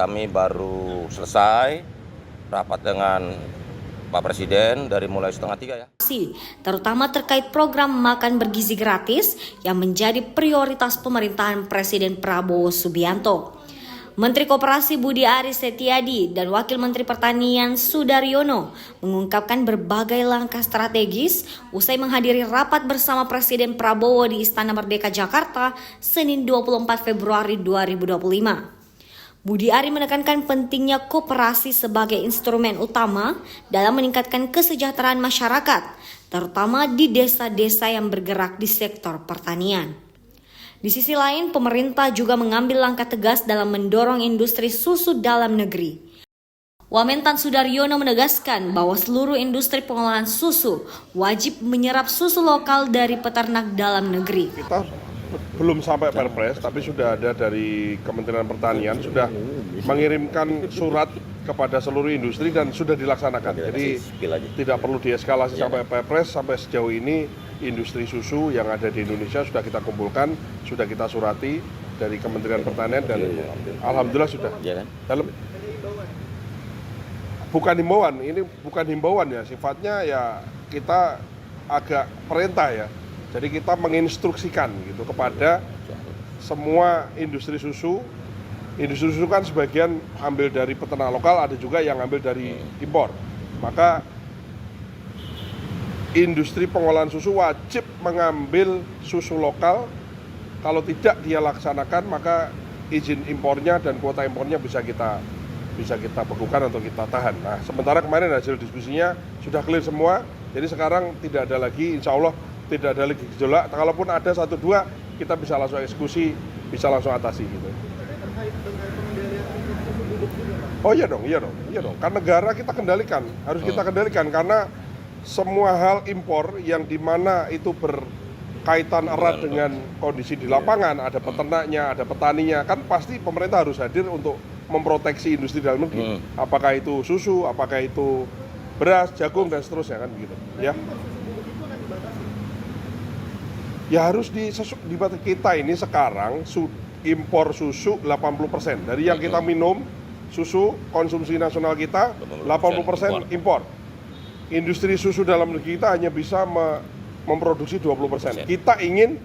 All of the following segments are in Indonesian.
kami baru selesai rapat dengan Pak Presiden dari mulai 2:30 ya. Terutama terkait program makan bergizi gratis yang menjadi prioritas pemerintahan Presiden Prabowo Subianto. Menteri Koperasi Budi Aris Setiadi dan Wakil Menteri Pertanian Sudaryono mengungkapkan berbagai langkah strategis usai menghadiri rapat bersama Presiden Prabowo di Istana Merdeka Jakarta Senin 24 Februari 2025. Budi Ari menekankan pentingnya koperasi sebagai instrumen utama dalam meningkatkan kesejahteraan masyarakat, terutama di desa-desa yang bergerak di sektor pertanian. Di sisi lain, pemerintah juga mengambil langkah tegas dalam mendorong industri susu dalam negeri. Wamentan Sudaryono menegaskan bahwa seluruh industri pengolahan susu wajib menyerap susu lokal dari peternak dalam negeri. Kita belum sampai Perpres, tapi sudah ada dari Kementerian Pertanian sudah mengirimkan surat kepada seluruh industri dan sudah dilaksanakan. Jadi tidak perlu dieskalasi sampai Perpres. Sampai sejauh ini industri susu yang ada di Indonesia sudah kita kumpulkan, sudah kita surati dari Kementerian Pertanian dan alhamdulillah sudah. Dalam bukan himbauan, ini bukan himbauan ya, sifatnya ya kita agak perintah ya. Jadi kita menginstruksikan gitu kepada semua industri susu. Industri susu kan sebagian ambil dari peternak lokal, ada juga yang ambil dari impor. Maka industri pengolahan susu wajib mengambil susu lokal. Kalau tidak dia laksanakan, maka izin impornya dan kuota impornya bisa kita bekukan atau kita tahan. Nah, sementara kemarin hasil diskusinya sudah clear semua. Jadi sekarang tidak ada lagi, insya Allah tidak ada lagi gejolak. Kalaupun ada 1-2, kita bisa langsung eksekusi, bisa langsung atasi gitu. Oh iya dong. Kan negara kita kendalikan, harus kita kendalikan karena semua hal impor yang dimana itu berkaitan erat dengan kondisi di lapangan, ada peternaknya, ada petaninya, kan pasti pemerintah harus hadir untuk memproteksi industri dalam negeri. Apakah itu susu, apakah itu beras, jagung dan seterusnya kan begitu, ya. Ya harus dibatasi. Kita ini sekarang impor susu 80%. Dari yang kita minum, susu konsumsi nasional kita 80% impor. Industri susu dalam negeri kita hanya bisa memproduksi 20%. Kita ingin,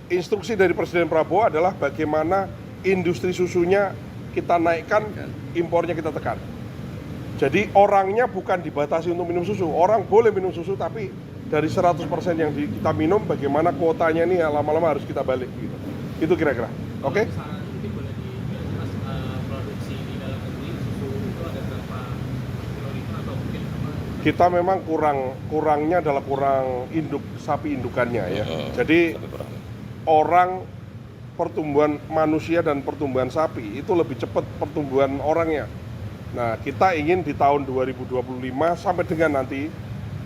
instruksi dari Presiden Prabowo adalah bagaimana industri susunya kita naikkan, impornya kita tekan. Jadi orangnya bukan dibatasi untuk minum susu. Orang boleh minum susu, tapi dari 100% yang kita minum, bagaimana kuotanya ini ya lama-lama harus kita balik gitu. Itu kira-kira. Oke? Kita memang kurangnya adalah kurang sapi indukannya ya. Jadi orang pertumbuhan manusia dan pertumbuhan sapi itu lebih cepat pertumbuhan orangnya. Nah, kita ingin di tahun 2025 sampai dengan nanti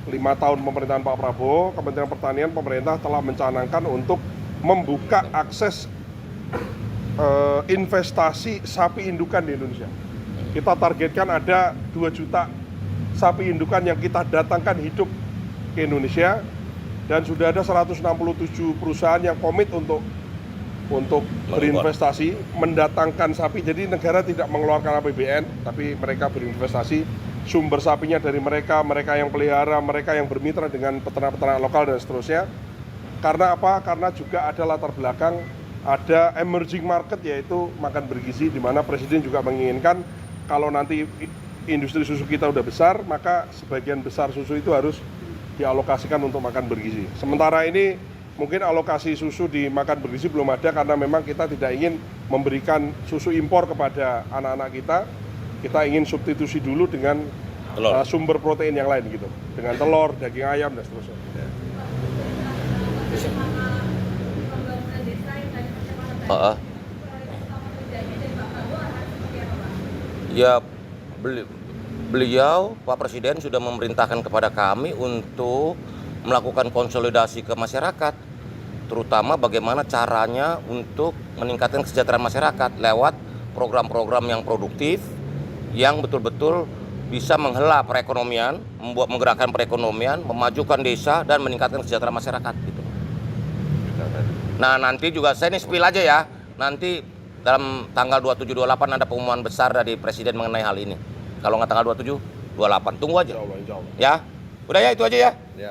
5 tahun pemerintahan Pak Prabowo, Kementerian Pertanian, pemerintah telah mencanangkan untuk membuka akses investasi sapi indukan di Indonesia. Kita targetkan ada 2 juta sapi indukan yang kita datangkan hidup ke Indonesia, dan sudah ada 167 perusahaan yang komit untuk berinvestasi, mendatangkan sapi. Jadi negara tidak mengeluarkan APBN, tapi mereka berinvestasi. Sumber sapinya dari mereka yang pelihara, mereka yang bermitra dengan peternak-peternak lokal dan seterusnya. Karena apa? Karena juga ada latar belakang, ada emerging market yaitu makan bergizi, di mana Presiden juga menginginkan kalau nanti industri susu kita udah besar, maka sebagian besar susu itu harus dialokasikan untuk makan bergizi. Sementara ini mungkin alokasi susu di makan bergizi belum ada karena memang kita tidak ingin memberikan susu impor kepada anak-anak kita. Kita ingin substitusi dulu dengan sumber protein yang lain gitu, dengan telur, daging ayam dan seterusnya. Ya, beliau Pak Presiden sudah memerintahkan kepada kami untuk melakukan konsolidasi ke masyarakat, terutama bagaimana caranya untuk meningkatkan kesejahteraan masyarakat lewat program-program yang produktif, yang betul-betul bisa menghela perekonomian, menggerakkan perekonomian, memajukan desa dan meningkatkan kesejahteraan masyarakat gitu. Nah, nanti juga saya ini spill aja ya. Nanti dalam tanggal 27-28 ada pengumuman besar dari Presiden mengenai hal ini. Kalau nggak tanggal 27, 28. Tunggu aja. Insya Allah. Ya, udah ya itu aja ya. Ya.